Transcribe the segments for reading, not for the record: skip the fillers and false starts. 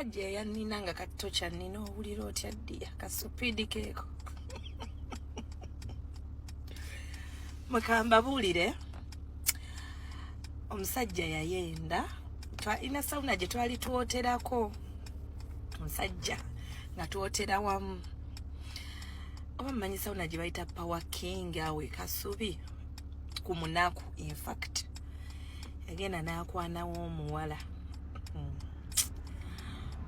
omusajja yannina nga katocha nnina owulira otya ddi akasupidi keeko mukamba buulire omusajja yayenda ina sauna gye twali tuwoterako omusajja nga tuwotera wamu oba mmanyi sauna gye bayita Power King awe Kasubi ku munaku in fact agenda n'akwanawo omuwala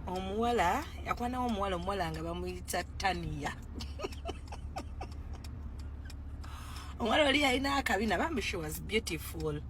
omuwala yakwanawo omuwala nga bamuyita Tania omuwala oli yalina akabina bambi she was beautiful.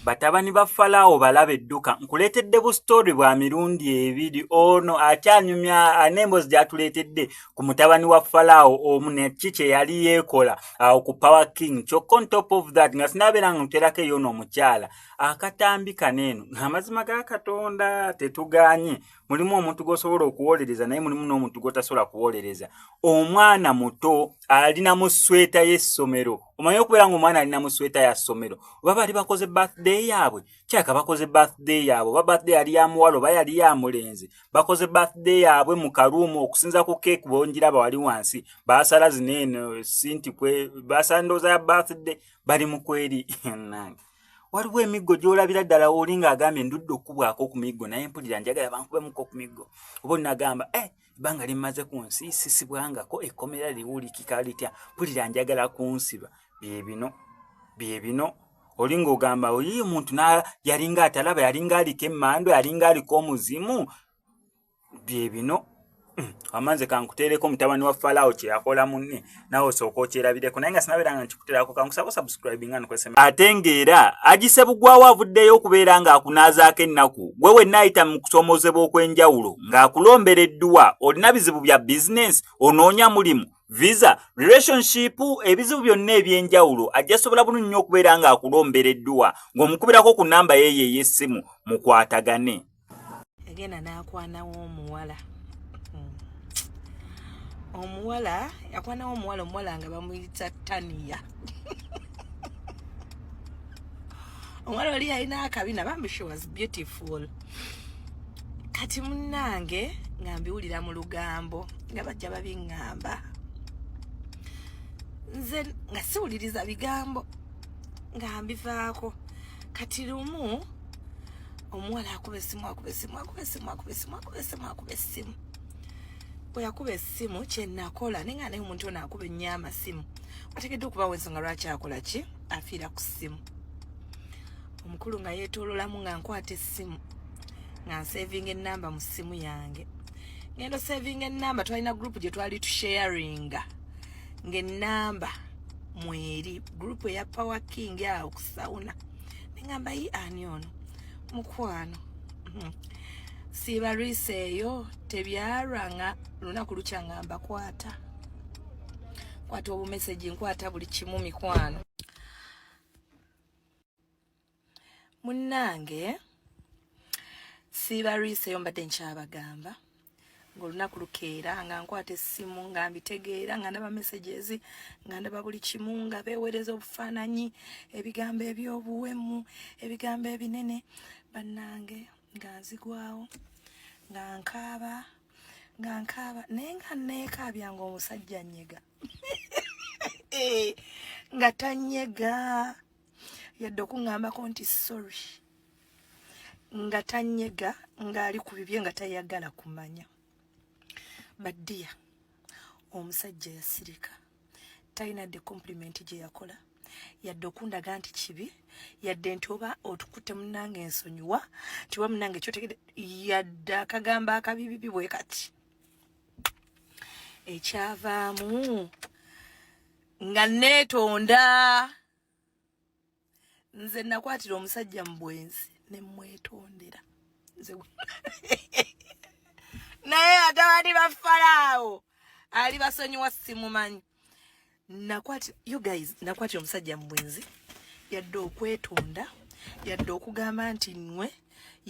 Batabani ba Falaawo balaba edduka nkuleetedde bu story bwa mirundi ebiri ono akyanyumya anembozi gyatuleetedde ku mutabani wa Falaawo omu ne kiki yali yeekola awo ku Power King kyokka on top of that nga sinabeera nga nterako eyo n'omukyala akatambi kaneeno amazima ga Katonda tetuganye mulimu omuntu g'osobola okuwolereza naye mulimu n'omuntu g'otasobola kuwolereza omwana muto alina mu sweta y'essomero omanyi okubeera ng'omwana alina mu sweta ya ssomero oba bali bakoze birthday yaabwe kyaka bakoze birthday yaabwe oba birthday yali ya muwala oba yali ya mulenzi bakoze birthday yaabwe mu karuumu okusinza ku cake bonjiraba wali wansi baasala zineeno sinti kwe basandoza ya birthday bali mu kweri nange waliwo emiggo gy'olabira ddala olinga agambye ndudde okubwako ku miggo naye mpulira njagala bankubemukko ku miggo oba nagamba ebbanga limaze ku nsi sisibwangako ekkomera liwulikika litya mpulira njagala kunsiba byebino olinga ogamba oyiyo omuntu yalinga atalaba yalinga aliko emmando yalinga aliko omuzimu byebino amanze kankuteereko mutabani wa Falaawo kye yakola munne nawe osooka okyerabireko naye nga sinabeera nga nkikuteerako kankusaba subscribing nga nukwesema ate ng'era agisebugwawo avuddeyo okubeera ng'akunaazaako ennaku gwe wenna ayita mu kusoomozebwa okw'enjawulo ng'akulombereddwa olina bizibu bya bizinensi onoonya mulimu visa relationship ebizibu byonna eby'enjawulo ajja sobola bulungi nnyo okubeera ng'akulombereddwa ng'omukubirako ku nnamba yeeyo ey'essimu mukwatagane agenda n'akwanawo omuwala yakwanawo omuwala nga bamuyita Tania omuwala oli yalina akabina bambi she was beautiful kati munnange nga mbiwulira mu lugambo nga bajja babiŋŋamba nze nga siwuliriza bigambo nga mbivaako kati lumu omuwala akuba essimu bwe yakuba essimu kyenakola naye nga naye omuntu ono akuba ennyo amasimu wategedde okubawo ensonga lwaki akola ki afiira ku ssimu omukulu nga yeetoololamu nga nkwata essimu nga nsevinga ennamba mu ssimu yange ngendo sevinga ennamba twalina gurupu gye twali tusharinga ng'ennamba mweri gurupu eya Power King awo ku sawuna neŋŋamba yi ani ono mukwano siibalwisa eyo tebyalwanga lunaku lukyaŋŋamba kwata obumeseji nkwata buli kimu mikwano munnange siibalwisa eyo mbadde nkyabagamba ng'olunaku lukeera nga nkwata essimu nga mbitegeera nga ndaba messages nga ndaba buli kimu nga beewereza obufaananyi ebigambo eby'obuwemu ebigambo ebinene bannange nga nzigwawo nga nkaaba naye nga neekaabya ng'omusajja nnyega nga tannyega yadde okuŋŋambako nti sorry nga tannyega ng'ali ku bibye nga tayagala kumanya baddiya omusajja yasirika talina dde compliment gye yakola yadde okundaga nti kibi yadde nti oba otukutte munnange ensonyiwa nti oba munnange kyotegedde yadde akagambo akabibibi bwe kati ekyavaamu nga neetonda nze nakwatira omusajja mu bwenzi ne mwetondera nze naye atabani ba Falaawo ali basonyiwa simumanyi nakwatira omusajja mu bwenzi yadde okwetonda yadde okugamba nti nwe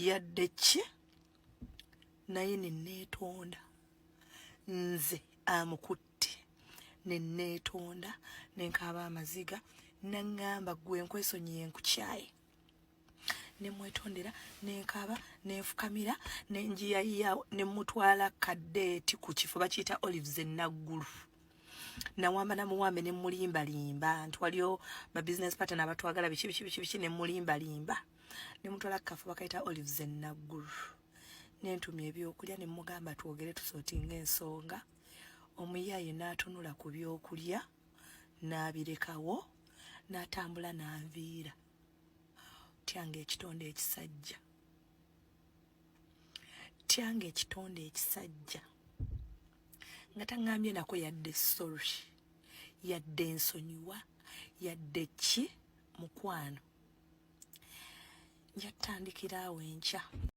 yadde ki naye neneetonda nze amukutte neneetonda nenkaaba amaziga naŋŋamba gwe nkwesonyiye nkukyaye ne mwetondera ne nkaba ne nfukamira ne njiyayiya ne mutwala kadeeti ku kifo bakiyita Olives enaggulu nawamba namuwambe ne mulimba limba ntwaliyo ba business partner abatwagala biki ne mulimba limba ne mutwala kafo bakayita Olives enaggulu nentumye ebyokulya ne mugamba twogere tusootinga ensonga omuyaye n'atunula ku byokulya n'abirekawo n'atambula n'anviira tyanga ekitonde ekisajja nga taŋŋambye nako yadde sorry yadde ensonyiwa yadde ki mukwano njatandikira awo enkya